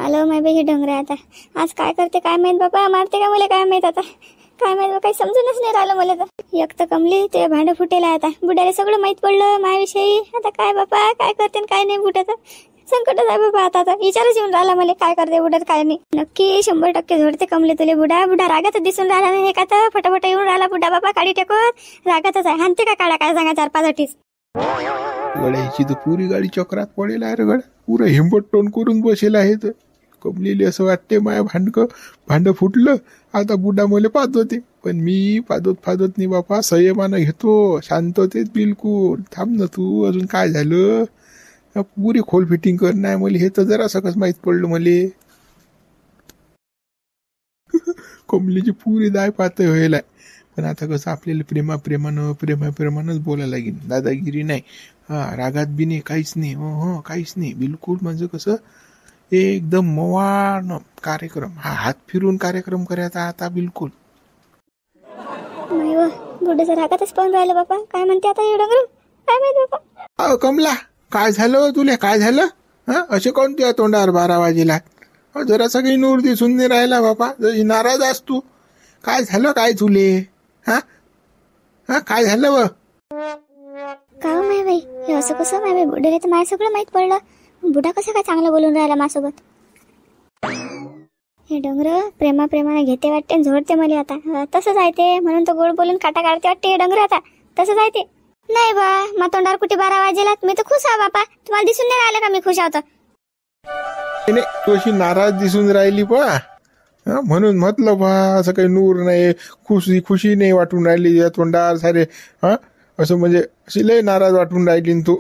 आलं माय बाई हे डोंगरे आता आज काय करते काय माहित बाबा, मारते का मला काय माहित आता, काय माहित काही समजूनच नाही राहिलं मला तर. एक तर कमली ते भांडं फुटेला आता, बुड्याला सगळं माहित पडलं माझ्याविषयी. आता काय बाबा काय करते काय नाही बुड्याचं संकटच आहे बाबा. आता विचारच येऊन राहिला मला काय करते बुड्यात काय नाही. नक्की 100% झोडते कमले तुले बुडा. बुडा रागातच दिसून राहिला नाही का तर फटाफट येऊन राहिला बुडा बाबा काढी टेकत रागातच आहे. हानते का काढा काय सांगा 4-5 अटीच. गड्याची तर पुरी गाडी चक्रात पडेल आहे रे गड्या, पुरं हिंबट टोन करून बसेल आहे. तर कमलेली असं वाटते माया भांड फुटलं आता बुडा मला पाहत होते, पण मी पादत नाही बापा, संयमानं घेतो शांततेत बिलकुल. थांब ना तू, अजून काय झालं, पुरी खोल फिटिंग कर नाही मला, हे तर जरा सकस माहित पडलं मले. कमलेची पुरी दाय पातळ व्हायला. पण आता कसं आपल्याला प्रेमानंच बोलायला लागेल, दादागिरी नाही, रागात बी नाही, काहीच नाही, हो काहीच नाही बिलकुल. म्हणजे कसं एकदम मवान कार्यक्रम, हात फिरून कार्यक्रम करायचा आता बिलकुल. बुड्याचं रागातच पाहून राहिलं बापा, काय म्हणते आता हे डोंगर काय माहित बापा. कमला काय झालं तुला, काय झालं असे कोणत्या तोंडावर 12 वाजेला, जरा सगळी नूर दिसून नाही राहिला बापा, जरी नाराज असतो. काय झालं काय तुले, काय झालं व का माय बाई हे असं कसं माय बाई, बुड्याला तर माझ्या सगळं माहित पडलं, बुडा कसा काय चांगला बोलून राहिला माझ्यासोबत. हे डोंगर प्रेमाने घेते वाटते झोडते मला आता, तसंच आहे ते, म्हणून तो गोड बोलून काटा काढते वाटते हे डोंगर आता, तसंच आहे ते. नाही बा मग तोंडावर कुठे 12 वाजेला, मी तर खुश आहे बापा, तुम्हाला दिसून नाही राहिलं का मी खुश आहोत. तू अशी नाराज दिसून राहिली बा, म्हणून म्हटलं बा असं काही नूर नाही, खुशी नाही वाटून राहिली या तोंडावर सारे, असं म्हणजे अशी लय नाराज वाटून राहिली तू.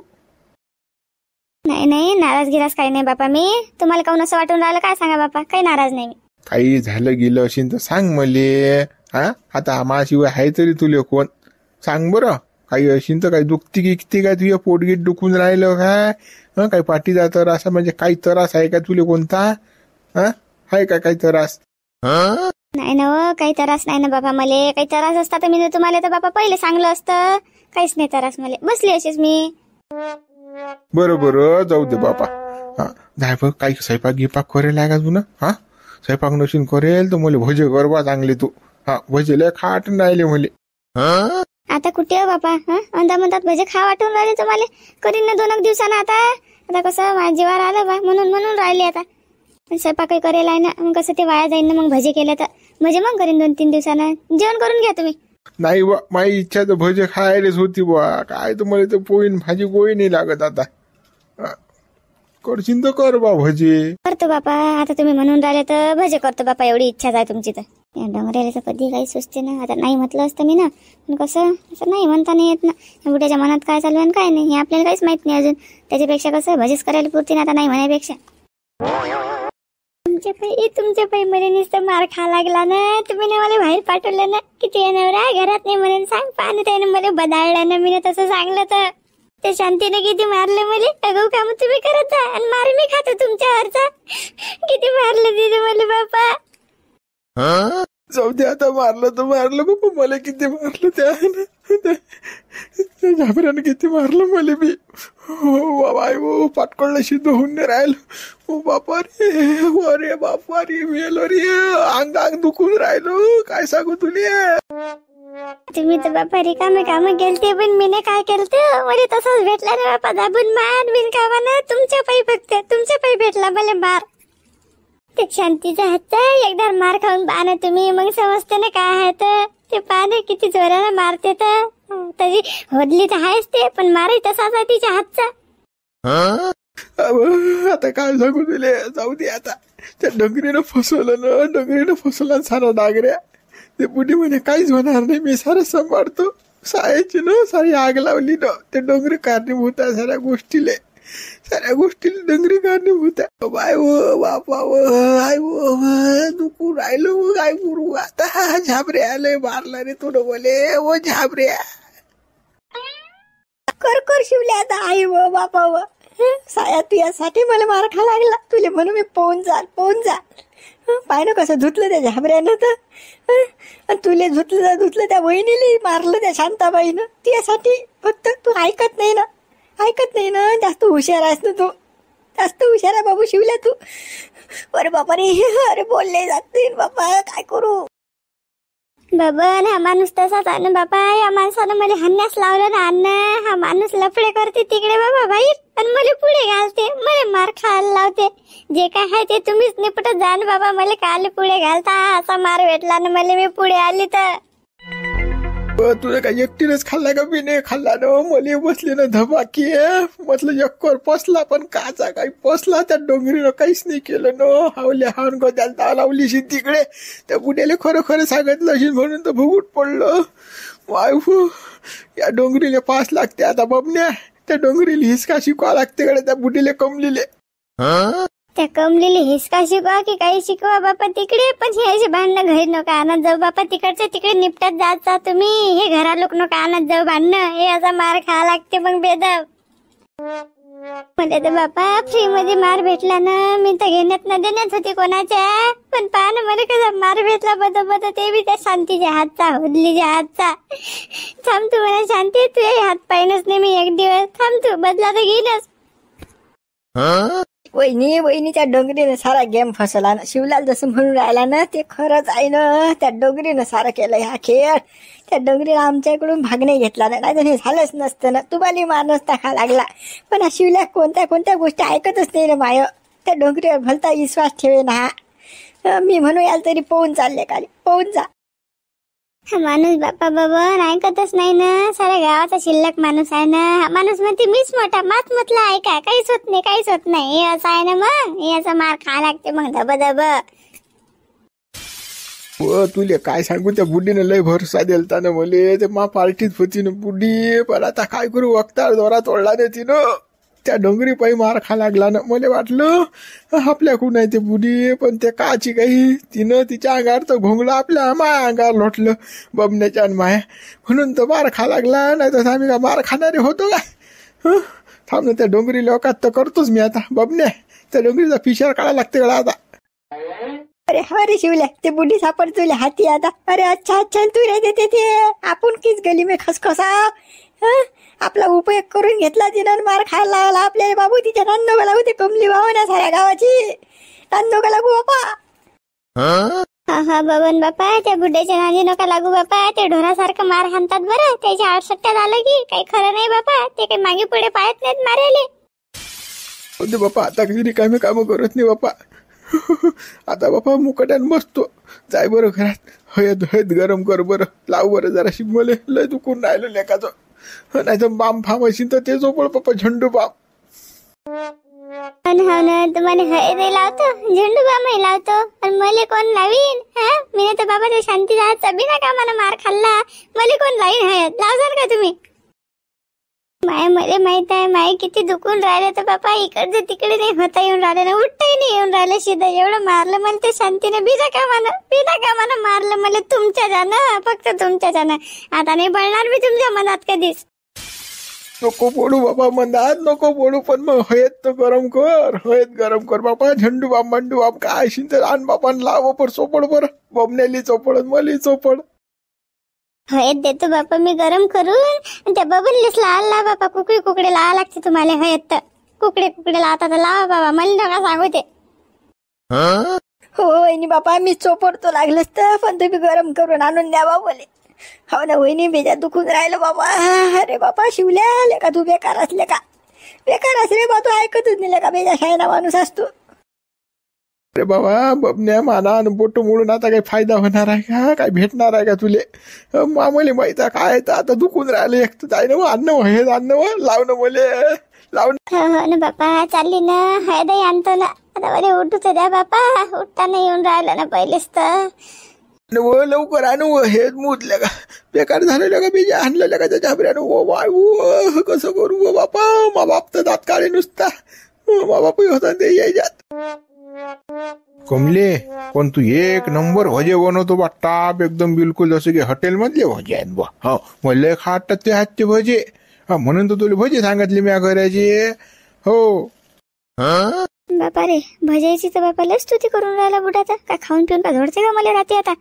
नाही नाराज गिराज काही नाही बापा, मी तुम्हाला काऊन असं वाटून राहिलं काय सांगा बापा, काही नाराज नाही मी. काही झालं गेलं असेल तर सांग मले, आता माझ्याशिवाय आहे तरी तुले कोण, सांग बरं. काही असेल तर काही दुखती किती काय, तुझ्या पोटगीत दुखून राहिलं काय, काही पाठीचा त्रास म्हणजे काही त्रास आहे का तुले कोणता, आहे का काही त्रास. नाही ना काही त्रास नाही ना बाबा, मला काही त्रास असता तर मी तुम्हाला तर बाबा पहिले सांगलं असतं, काहीच नाही त्रास मला, बसली अशीच मी. बरं जाऊ दे बापा, जाय बघ काही स्वयंपाक गिपाक करेल आहे का तू ना, स्वयंपाक नशीन करेल तर मला भजे गरबा चांगले तू, भजे लय खाट राहिले मले. आता कुठे हो बापा, अंदा म्हणतात भजे खा वाटून राहिले तुम्हाला, करीन ना 2 दिवसानं आता कसं माझ्या जीवावर आलं बा, म्हणून राहिले आता. स्वयंपाक काही करेल आहे ना, मग कसं ते वाया जाईन ना, मग भजे केलं तर भजे मग करीन 2-3 दिवसानं, जेवण करून घ्या तुम्ही. नाही बा माझी इच्छा तर भजे खायलाच होती बा, काय तर मला तर पोळी भाजी गोळी नाही लागत आता, करशील तर कर बा भजे. करतो बापा, आता तुम्ही म्हणून राहिले तर भजे करतो बापा, एवढी इच्छा आहे तुमची तर. या डोंगऱ्याला तर कधी काही सुचते ना, आता नाही म्हटलं असतं मी ना, पण कसं असं नाही म्हणता नाही येत ना, बुड्याच्या मनात काय चालू आहे काय नाही हे आपल्याला काहीच माहित नाही अजून, त्याच्यापेक्षा कसं भजेच करायला पुरती ना आता नाही म्हणायपेक्षा. तुमच्या पायी मला नुसतं मार खा लागला ना, तुम्ही ना मला बाहेर पाठवलं ना, किती येणार घरात नाही म्हणून सांग पाहणं, त्याने मला बदाळलं ना, मी तसं सांगलं तर ते शांतीने किती मारलं मला, अगो काम तुम्ही करत जा आणि मार मी खातो तुमच्यावरचा, किती मारलं तिथे मला बापा. जाऊ दे आता, मारलं तर मारलं बापा, मला किती मारलं त्या झाबऱ्यानं, किती मारलं मला बी. हो बाबा हो पाटकळलं शिद्ध होऊन नाही राहिलं, हो बापा रे, अरे बापा रे मेलो रे, अंग दुखून राहिलो, काय सांगू तुले. तुम्ही तर बापा रिकामे काम केलते, पण मीने काय केलते, मला तसंच भेटला ना बापा, दाबून मार बिनकामानं, तुमच्या पायी फक्त तुमच्या पायी भेटला मला मार. ते शांतीचा हातचा एकदा मार खाऊन पाहा तुम्ही, मग समजते ना काय आहे तर ते, पाहणे किती जोरानं मारते तर, तरी होदली तर आहेच ते, पण मारही तसाच आहे तिच्या हातचा. आता काय सांगू तुले, जाऊ दे आता, त्या डोंगरीनं फसवलं सारा डागऱ्या, ते बुढी म्हणे काहीच होणार नाही, मी सारं सांभाळतो, सायाची ना सारी आग लावली ना, ते डोंगरी कारणीभूत आहे साऱ्या गोष्टीला डोंगरी कारणीभूत आहे. बाय वो बापा व आय वो दुखू राहिलो, काय करू आता, झाबऱ्या आले मारला रे तू बोले, वो झाबऱ्या कर शिवले आता, आई व बापा व साया तुझ्यासाठी मला मार खा लागला, तुले म्हणून मी पोहून जा पाय ना कसं धुतलं त्या झाबऱ्यानं तर, तुले धुतलं त्या वहिनीला मारलं त्या शांताबाईनं, तुझ्यासाठी फक्त तू ऐकत नाही ना, जास्त हुशार आहेस ना तू. जास्त हुशार आहे बाबू शिवल्या तू. अरे बापा रे, अरे बोलले जाते बाबा, काय करू. बाबा हा माणूस तसाच आहे ना बाबा. या माणसानं मला हाणण्यास लावलं ना अण्णा. हा माणूस लफडे करते तिकडे बाबा बाहेर आणि मला पुढे घालते, मला मार खायला लावते. जे काय आहे ते तुम्हीच निपटत जा ना बाबा. मला काल पुढे घालता, असा मार भेटला ना मला, मी पुढे आली तर. तुला काय एकटीनेच खाल्ला का? मी नाही खाल्ला ना. मला बसली ना धमाकी. म्हटलं एकवर पसला, पण काचा काही पसला त्या डोंगरीनं काहीच नाही केलं ना. हावल्या हावून त्याला दाव लावलीशी तिकडे. त्या बुड्याला खरं खरं सांगितलं अशी म्हणून तर भुगूट पडलं. वायू या डोंगरीला पास लागते आता बबन्या. त्या डोंगरीला हिसका शिकवा लागते कडे त्या बुडीले कमलीले. त्या कमलेली हिसका शिकवा की काही शिकवा बापा तिकडे, पण हे असे भांडणं घरी नका आणत जाऊ बापा. तिकडच्या तिकडे निपटत जात जा तुम्ही. हे घरा लोक नका आणत जाऊ भांडणं. हे असा मार खावा लागते मग बेदब. मला तर बापा फ्री मध्ये मार भेटला ना. मी तर घेण्यात न देण्यात होती कोणाच्या, पण पहा ना मला कसा मार भेटला बद ते बी त्या शांतीच्या हातचा, हुदलीच्या हातचा. थांब तू मला शांती, तू हात पाहिनच नाही मी एक दिवस. थांब तू बदला तर घेईनच. वहिनीच्या डोंगरीनं सारा गेम फसला ना. शिवलाल जसं म्हणून राहिला ना ते खरंच आहे ना. त्या डोंगरीनं सारा केलं हा खेळ. त्या डोंगरीला आमच्याकडून भागणे घेतला नाही, नाही हे झालंच नसतं ना. तुम्हाला मार नसता खा लागला. पण हा शिवल्या कोणत्या गोष्टी ऐकतच नाही ना माय. त्या डोंगरीवर भलता विश्वास ठेवे ना हा. मी म्हणू याल तरी पोहून चालले खाली, पोहून जा. हा माणूस बापा बाबा ऐकतच नाही ना. साऱ्या गावाचा शिल्लक माणूस आहे ना. हा माणूस म्हणते मीच मोठा, मात म्हटलं ऐका, काहीच होत नाही, काहीच होत नाही. हे असं आहे ना मग. हे असं मार खा लागते मग धब. तुले काय सांगू, त्या बुड्डीनं लय भरोसा दिलता ना मले. ते मा पार्टीत होती ना बुड्डी, पण आता काय करू, वक्तार दोरा तोडला नाही तिनं. त्या डोंगरी पायी मार खा लागला ना. मला वाटलं आपल्याकडून आहे ते बुडी, पण ते काची काही तिनं तिच्या अंगावर तर घोंगलं, आपल्या माया अंगावर लोटलं बबण्याच्या आणि माया. म्हणून तर मार खा लागला. नाही तर आम्ही का मार खाणारे होतो का? थांब ना, त्या डोंगरी लोकात तर करतोच मी आता बबण्या. त्या डोंगरीचा पिशार काढायला लागते गळा आता. अरे रे शिवल्या, ते बुड्डी सापड तुला हाती आता. अरे अच्छा तू रे देते ते. आपण किस गली में खसखसा. आपला उपयोग करून घेतला तिनं, मार खायला लावला आपल्याला बाबू. तिच्या नांदोगा लागू ते कमली भाव ना साऱ्या गावाची. नांदोगा लागू बापा. हा बबन बापा, त्या बुड्याच्या नादी नका लागू बापा. ते ढोरासारखं मार हाणतात बरं. त्याच्या आडसट्ट्यात आलं की काही खरं नाही बापा. ते काही मागे पुढे पाहत नाहीत मारायले. होते बापा, आता काही रिकामी कामं करत नाही बापा. आता बापा मुकट्यान बसतो. जाय बरं घरात, हयद गरम कर बरं. लाव बरं जराशी, मले लय दुखून राहिलं लेकाचं. नाही तर बाम फाम असेल तर ते झोपड पप्पा, झेंडू बाम. हो ना, तुम्हाला हळद लावतो, झेंडू बामही लावतो, पण मला कोण लावीन? मी तर बाबा ते शांती राहत बिना कामानं मार खाल्ला. मला कोण लावीन हळद? लावसाल का तुम्ही? माय मला माहित आहे माय किती दुखून राहिलं. तर बापा इकडचं तिकडे नाही होता येऊन राहिलं ना, उठताही नाही येऊन राहिलं. शिदा एवढं मारलं मला ते शांतीने, बिना कामानं मारलं मला. तुमच्या जाणं, फक्त तुमच्या जाणं. आता नाही बळणार मी तुमच्या मनात कधीच. नको पोडू बाबा मनात, नको पोडू, पण मग हयद तर गरम कर बापा. झेंडू बाम मंडू बाम काय असेल तर आण बापा, लाव पर चोपड बरं. बबण्याली चोपड, मली चोपड. हयद देतो बापा मी गरम करून. त्या बबनलीच लावा बापा. कुकडे लावा लागते तुम्हाला हयद तर. कुकडे लावता तर लावा बाबा, मला नका सांगू ते. हो वहिनी बापा, मी चोपडतो लागलंच तर, पण तुम्ही गरम करून आणून द्या बाबा. हो ना वहिनी, बेजा दुखून राहिलं बाबा. अरे बापा शिवल्या लेका, तू बेकार असले का? बेकार असले बा, तू ऐकतच नाही का? बेजा शायना माणूस असतो. अरे बाबा बबन्या, माना बोट मोडून आता काही फायदा होणार आहे का? काय भेटणार आहे का तुले? मामले माहित आहे काय, तर आता दुखून राहिले. एक तर जाय ना अन्न हे अन्न लावणं मले लावणं. हो ना बापा, चालली ना हळदही आणतो ना. आता बरे उठूच द्या बापा. उठता नाही येऊन राहिलं ना पहिलेच तर. लवकर आणू. हे मुतल्या का? बेकार झालेलं का? बीजा आणलेलं का त्याच्या वाय? कसं करू बापा? मा बाप तर दात काढे नुसता. मा बाप होता ते याच्यात. कमले, पण तू एक नंबर भजे बनवतो बा. टाप एकदम बिलकुल जसं की हॉटेल मधले भजे आहेत बा. हो मला खातात ते हातचे भजे. हा म्हणून तर तुला भजे सांगितले मी करायचे. हो बापा रे, भजायची तर बापा लस स्तुती करून राहिला बुडाचा. काय खाऊन पिऊन का धोडते का मला रात्री? आता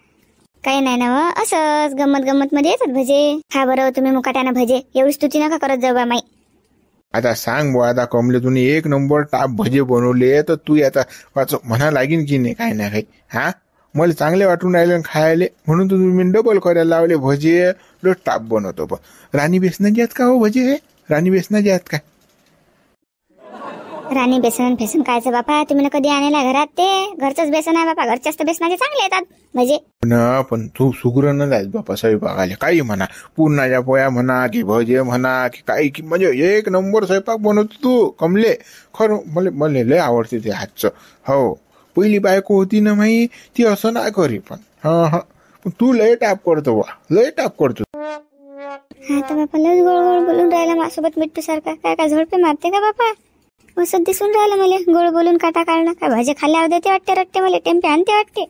काही नाही ना, असंच गंमत मध्ये येतात भजे. खा बरं तुम्ही मुकाट्यानं भजे. एवढी स्तुती नका करत जाऊ बा माई. आता सांग बुवा, आता कमले तुम्ही एक नंबर टाप भजे बनवले तर तू आता म्हणा लागेल की नाही काय ना काही. हा मला चांगले वाटून राहिले खायले म्हणून तर तुम्ही डबल करायला लावले भजे. रोज टाप बनवतो पण राणी बेसनाचे आहेत का हो भजे हे? राणी बेसनाचे आहेत का? राणी बेसन फेसन कायचं बापा, तुम्ही कधी आणला घरात? ते घरचंच बेसन आहे बापा, घरच्याच तर बेसनाचे चांगले येतात भजे. पण तू सुगरण जायच बापा स्वयंपाकाले, काही म्हणा पुरणाच्या पोया म्हणा की भजे म्हणा की काही की म्हणजे एक नंबर स्वयंपाक बनवतो तू कमले. खरं मला लय आवडते ते हातचं. हो पहिली बायको होती ना माई, ती असं नाही करी पण. हा पण तू लय टाप करतो बा, लय टाप करतो. हा तर बापा लस गोळ गोळ बोलून राहिला माझ्यासोबत मिट्टू सारखा. काय काय झोडपे मारते का बापा? असं दिसून राहिलं मला गोळ बोलून काटा काढणं. काय भजे खाल्ल्यावर देते वाटते रट्टे, मला टेम्पे आणते वाटते.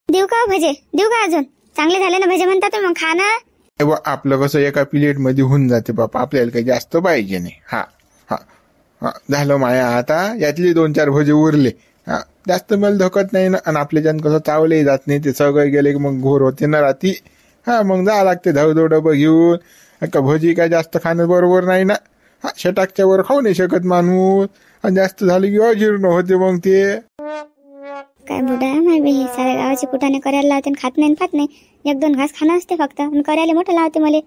देऊ का भजे? देऊ का अजून? चांगले झाले ना भजे म्हणतात मग खा ना. आपलं कसं एका प्लेट मध्ये होऊन जाते बापा, आपल्याला काही जास्त पाहिजे नाही. हा हा हा झालं माया, आता यातले 2-4 भजे उरले. हा जास्त मला धकत नाही ना, आणि आपल्याच्यानं कसं चावलंही जात नाही. ते सगळं गेले की मग घोर होते ना राती. हा मग जा लागते धवधव डबं घेऊन. का भजी काय जास्त खाणं बरोबर नाही ना. हा षटाकच्या वर खाऊ नाही शकत माणूस, आणि जास्त झालं की अजीर्ण होते मग ते. काय बुडा माय बाई, साऱ्या गावाची कुटाने करायला लावते खात नाही खात नाही. 1-2 घास खाणं असते फक्त, आणि करायला मोठं लावते मला.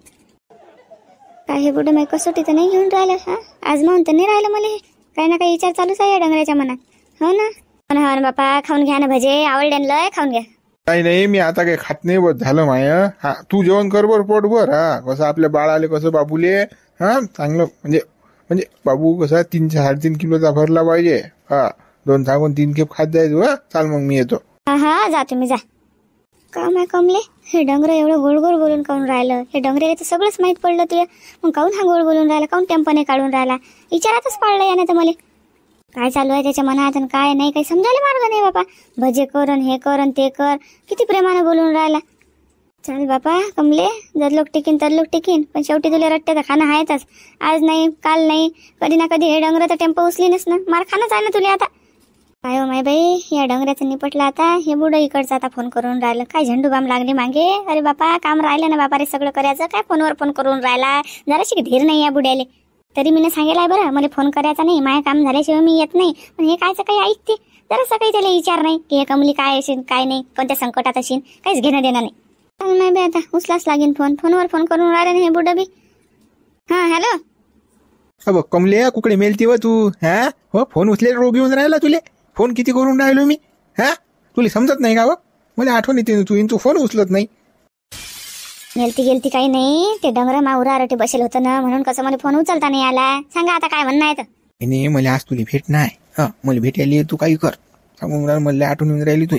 काय हे बुडा माय कसोटी तर नाही घेऊन राहिलं. हा आज म्हणून तर नाही राहिलं मला. काही ना काही विचार चालूच आहे या डंगराच्या मनात. हो ना हो ना बापा, खाऊन घ्या ना भजे, आवडले लय, खाऊन घ्या. नाही मी आता काही खात नाही बस झालं माया. हा तू जेवण कर बर पोटभर. हा कसं आपल्या बाळाले कसं बाबूले हा चांगलं म्हणजे बाबू कसा 3-3.5 किलोचा भरला पाहिजे. हा 2 सांगून 3 खेप खात जायचं. चाल मग मी येतो. हा जा तुम्ही जा. का माय कमले, हे डंगर एवढं गोड गोड बोलून काऊन राहिलं? हे डंगरेला तर सगळंच माहित पडलं तुला, मग काऊन हा गोड बोलून राहिला? काऊन टेम्पने काढून राहिला? विचारातच पाडलं याने तर मला. काय चालू आहे त्याच्या मनात आणि काय नाही काही समजायला मार्ग नाही बापा. भजे कर हे कर ते कर, किती प्रेमानं बोलून राहिला. चल बापा कमले, जर लोक टिकीन तर लोक टिकीन, पण शेवटी तुला रट्टे तर खाणं आहेतच. आज नाही काल नाही, कधी ना कधी हे डंगर तर टेम्पो उचलीनच ना. मार खाणंच आहे ना तुला आता. काय हो माय बाई, या डंगऱ्याचं निपटलं आता. हे बुडं इकडचं आता फोन करून राहिलं. काय झेंडू बाम लागले मागे. अरे बापा काम राहिलं ना बापा रे सगळं करायचं. काय फोनवर फोन करून राहिला? जराशी धीर नाही या बुड्याले. तरी मी सांगेलाय बरं, मला फोन करायचा नाही, माझ्या काम झाल्याशिवाय मी येत नाही. पण हे कायचं काही ऐकते जरासं काही त्याला विचार नाही की हे कमली काय असेल काय नाही, कोणत्या संकटात असेल, काहीच घेणं देणं नाही. चाल नाही बे आता उचलाच लागेल फोन. फोनवर फोन करून राहिला हे बुडं बी. हा हॅलो. अ कमले कुकडे मेलती व तू. हा हो फोन उचले रोग येऊन राहिला तुले. फोन किती करून राहिलो मी. हा तुला समजत नाही का? मला आठवण येते तू फोन उचलत नाही. गेलती काही नाही, ते डंगर माउरा रटे बसेल होतं ना, म्हणून कसं मला फोन उचलता नाही आला. सांगा आता काय म्हणणं आहे तर. नाही मला आज तुला भेट नाही. हा मला भेटायला तू काही कर सांगून मला आठवण येऊन राहिली तू.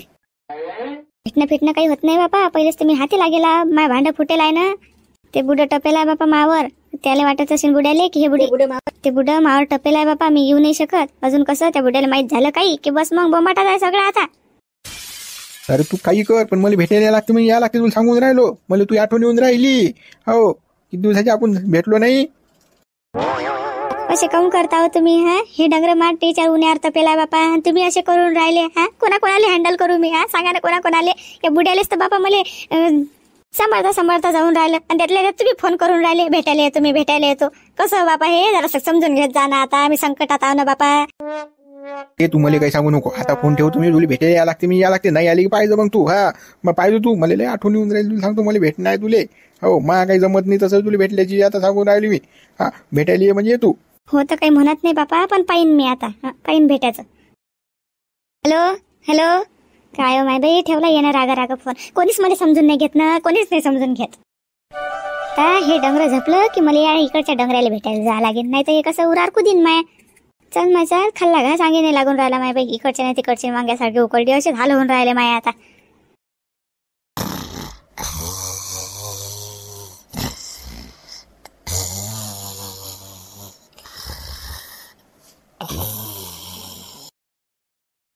भेटणं काही होत नाही बापा. पहिलेच तर मी हाती लागेला, माय भांड फुटेल आहे ना. ते बुडं टपेल आहे बापा मावर. त्याला वाटत असेल बुड्याले की हे ते बुडं मावर टपेल आहे बापा, मी येऊ नाही शकत. अजून कसं त्या बुड्याला माहित झालं काही की बस मग बोंबाटाच आहे सगळं आता. अरे तू काही कर पण मला भेटायला लागते, म्हणजे या लागते तुला सांगून राहिलो. मला तू आठवण येऊन राहिली. हो किती दिवसाची आपण भेटलो नाही. असे काऊन करता हो तुम्ही? हा हे डंगर मार टीचर उन्हार तपेला बापा, तुम्ही असे करून राहिले. हा कोणाकोणाले हँडल करू मी? हा सांगा ना कोणाकोणाले. या बुड्यालेच तर बापा मला सांभाळता जाऊन राहिलं, आणि त्यातल्या तुम्ही फोन करून राहिले भेटायला येतो मी भेटायला येतो. कसं बापा हे जरा समजून घेत जा ना. आता मी संकटात आहो ना बापा. ते तू मला काही सांगू नको. आता फोन ठेवतो मी. तुला भेटायला या लागते, मी या लागते. नाही आली की पाहिजे मग तू. हा मग पाहिजे तू. मला लय आठवण येऊन राहिली. तुला सांगतो मला भेटणं आहे तुले. हो मला काही जमत नाही तसं तुला भेटल्याची आता सांगून राहिली मी. हा भेटायला ये म्हणजे तू. हो तर काही म्हणत नाही बापा, पण पाहिन मी आता. पाहिन भेटायचं. हॅलो काय हो माय बाई, ठेवला येणं रागा फोन. कोणीच मला समजून नाही घेत ना, कोणीच नाही समजून घेत. काय हे डंगर झपलं की मला या इकडच्या डंगराला भेटायला जा लागेल, नाही तर हे कसं उरार कुदीन माय. चल माय चाल, खाल्ला घा सांगे नाही लागून राहिला माय बाई. इकडचे नाही तिकडचे वांग्यासारखे उकळली असे हाल होऊन राहिले माय आता.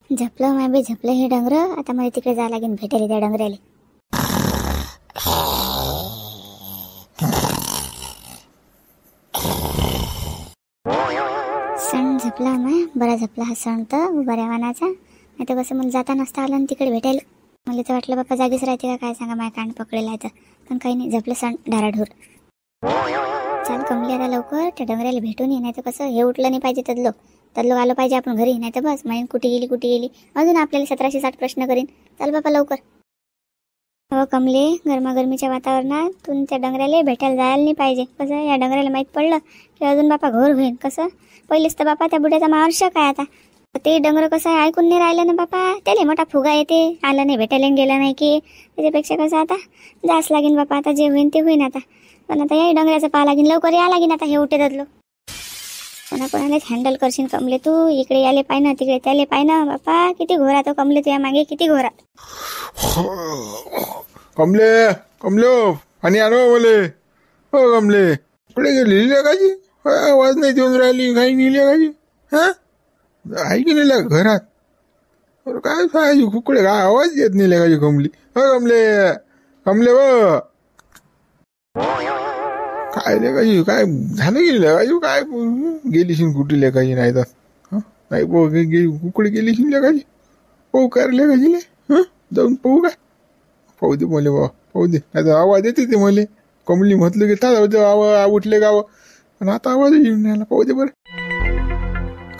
झपलं माय बाई झपलं हे डंगर. आता मला तिकडे जा लागेल भेटायला त्या डंगराले. सण झपला माय, बरा झपला हा सण तर बऱ्या मानाचा. नाही तर कसं मला जाता नसता आलं तिकडे भेटायला. मला तर वाटलं बाप्पा जागीच राहते का काय, सांगा माय कान पकडेला आहे तर. पण काही नाही, झपलं सण ढाराढूर. चाल कमली आता लवकर त्या डंगऱ्याला भेटून ये, नाही तर कसं हे उठलं नाही पाहिजे तदलो आलो पाहिजे आपण घरी, नाही तर बस माहीत कुठे गेली अजून आपल्याला 1760 प्रश्न करीन. चाल बापा लवकर. हो कमले, गरमागरमीच्या वातावरणात तू त्या डंगऱ्याला भेटायला जायला नाही पाहिजे. कसं या डंगऱ्याला माहीत पडलं की अजून बापा घोर होईल. कसं पहिलेच तर बापा त्या बुड्याचा मावर शक आहे आता. ते डंगर कसं आहे ऐकून नाही राहिलं ना बापा, त्याला मोठा फुगा येते, आलं नाही भेटायला गेलं नाही की. त्याच्यापेक्षा कसं आता जास लागेन बापा, आता जे होईन ते होईन आता. पण आता या डंगऱ्याचं पाहा लागेन, लवकर या लागेन आता. हे उठे ददलो कोणाकोणालाच हँडल करशील कमले तू. इकडे याले पाय ना, तिकडे त्याले पाय ना बापा. किती घोरा तो कमले तुझ्या मागे, किती घोरा. कमले आणि आणो मले. हो कमले कुठे गेली लेकाची? आवाज नाही देऊन राहिली, काही नाही लेकाची. हा आहे की नाही घरात? काय सांगायची कुकडे, काय आवाज येत नाही लेकाची कमली. हो कमले व काय लेकाची, काय झालं गेली लेकाची? काय गेलीशीन कुठे लेकाची? नाही तर नाही कुकडे गेलीशीन लेकाची? पाहू काय लेकाची ले, जाऊन पाहू काय? पाहू दे मले बा, पाहू दे. नाही तर आवाज येते ते मले. कमली म्हटलं की ताजा उठले गावं, पण आता आवाज येऊन राहिला. पाहू दे बरं.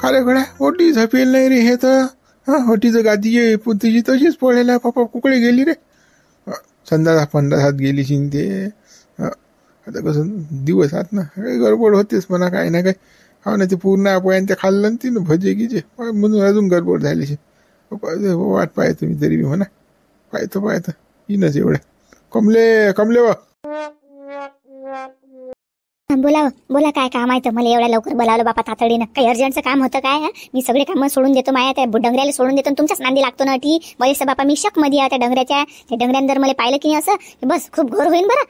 काय गड्या ओटी झपेल नाही रे हे तर. ओटीचं गादी पुतीची तशीच पडेल आहे. पप्पा कुकडे गेली रे? संडासात गेली शिन ते. आता कसं दिवस आत ना गडबड होतेच म्हणा, काय ना काय. हा ना ते पूर्ण आपण ते खाल्लं ती ना भजे गिजे, म्हणून अजून गडबड झाली. वाट पाय तुम्ही तरी म्हणा. पाहतो येईनच एवढं. कमले वा बोला काय काम आहे तर मला एवढ्या लवकर बोलावलं बापा तातडीनं? काही अर्जंटचं काम होतं काय? मी सगळे कामं सोडून देतो, माया त्या डंगऱ्याला सोडून देतो, तुमच्याच नांदी लागतो ना टी. बरेच बापा मी शक मध्ये आहे त्या डंगऱ्याच्या. त्या डंगऱ्यानं जर मला पाहिलं की नाही असं बस खूप घोर होईन बरं.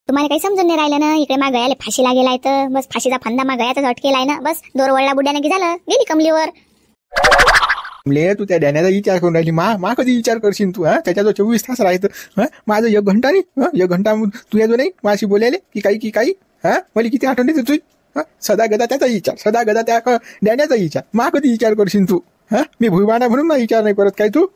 तुम्हाला काही समजून नाही राहिलं ना. इकडे मा गयाला फाशी लागेला आहे तर बस फाशीचा फंदा मा गयाचाच अटकेला आहे ना. बस दोर वळला बुड्याने की झालं, गेली कमलीवर. तू त्या ध्यानाचा विचार करून राहिली. मा कधी विचार करशील तू? त्याच्या जो 24 तास राहतं. माझं 1 घंटा नाही, 1 घंटा तुझ्या जो नाही माझी बोलायले की काही मला किती आठवण येते तुझी. सदा गदा त्याचा विचार, सदा गदा त्या ध्यानाचा विचार. मा कधी विचार करशील तू? मी भुईबाणा म्हणून विचार नाही करत काय तू?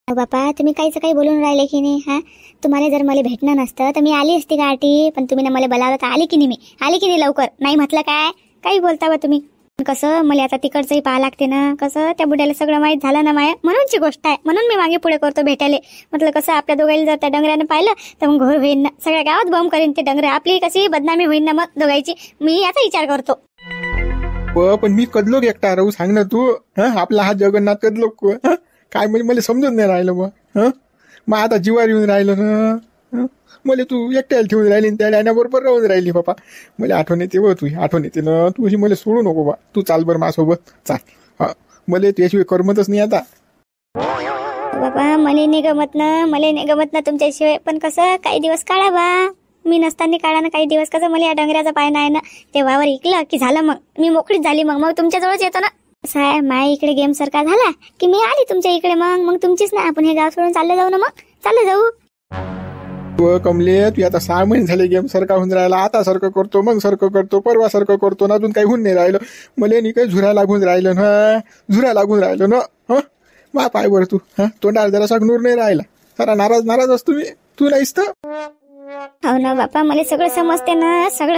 बापा तुम्ही काहीच काही बोलून राहिले की नाही. तुम्हाला जर मला भेटणं नसतं तर मी आली असती गाठी, पण तुम्ही ना मला बोलावलं तर आली की नाही? मी आली की नाही लवकर? नाही म्हटलं काय? काही बोलता बा तुम्ही. कसं मला आता तिकडचंही पाहा लागते ना. कसं त्या बुड्याला सगळं माहीत झालं ना माया, म्हणूनची गोष्ट आहे. म्हणून मी मागे पुढे करतो भेटायला. म्हटलं कसं आपल्या दोघांना जर त्या डंगऱ्यानं पाहिलं तर मग घोर होईन ना. सगळ्या गावात बॉम्ब करीन ते डंगरे. आपली कशी बदनामी होईन ना मग दोघांची. मी याचा विचार करतो. पण मी कदलोक एकटा राहू सांग ना तू. आपला हा जगन्नाथ कदलोक काय म्हणजे मला समजून नाही राहिलं बा. मग आता जीवार येऊन राहिलं ना. मला तू एकट्याला ठेवून राहिली, त्या डायनाबरोबर राहून राहिली बापा. मला आठवण येते व तुझी आठवण येते ना. तू अशी मला सोडू नको बा. तू चाल बरं माझ्यासोबत चाल. मला तुझ्याशिवाय करमतच नाही आता. बाबा मला नाही गमत ना तुमच्याशिवाय. पण कसं काही दिवस काढा बा. मी नसताना काढा ना काही दिवस. कसं मला या डंगऱ्याचा पाय नाही ना. ते वावर इकलं की झालं, मग मी मोकळीच झाली. मग तुमच्याजवळच येतो ना. कसं आहे माय इकडे गेम सारखा झाला की मी आली तुमच्या इकडे. मग तुमचीच ना. आपण हे गाव सोडून चाललं जाऊ ना. मग चाललं जाऊ. कमले तू आता 6 महिने झाले गेम सारखा होऊन राहिला. आता सारखं करतो, मग सारखं करतो, परवा सारखं करतो ना. अजून काही होऊन नाही राहिलं. मला नाही काही झुरा लागून राहिलं ना. मा पाय बरं तू. तोंडाला जरा नूर नाही राहिला. सारा नाराज असतो मी. तू नाहीस तर. हो ना बापा मला सगळं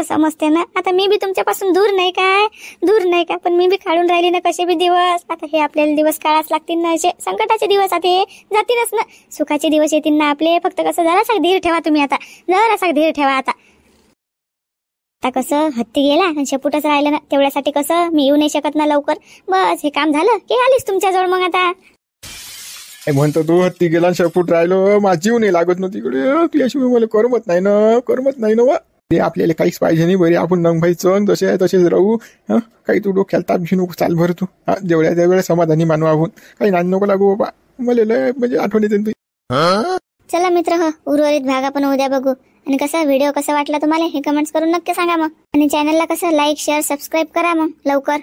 समजते ना. आता मी बी तुमच्यापासून दूर नाही काय. पण मी बी काढून राहिली ना कसे बी दिवस. आता हे आपल्याला दिवस काढाच लागतील ना. असे संकटाचे दिवस आता हे जातीलच ना. सुखाचे दिवस येतील ना आपले. फक्त कसं जरासा धीर ठेवा तुम्ही. आता जरासा धीर ठेवा. आता कसं हत्ती गेला आणि शेपूटच राहिलं ना. तेवढ्यासाठी कसं मी येऊ नाही शकत ना लवकर. बस हे काम झालं की आलीच तुमच्याजवळ. मग आता म्हणतो तू हत्ती गेला शेपूट राहिलो. माझा जीव नाही लागत ना तिकडे. तुझ्याशिवाय मला करमत नाही ना वा. ते आपल्याला काहीच पाहिजे नाही बरे. आपण नंगायचं तसेच राहू. काही तू डोक्याला ताप घेऊ नको. चाल भर तू. जेवढ्या त्यावेळेला समाधानी मानू आपण. काही नांद नको लागू बाबा. मला लय म्हणजे आठवण येते तुझी. चला मित्र उर्वरित भाग आपण उद्या बघू. आणि कसा व्हिडिओ कसा वाटला तुम्हाला हे कमेंट्स करून नक्की सांगा मग. आणि चॅनलला कसं लाईक शेअर सबस्क्राईब करा मग लवकर.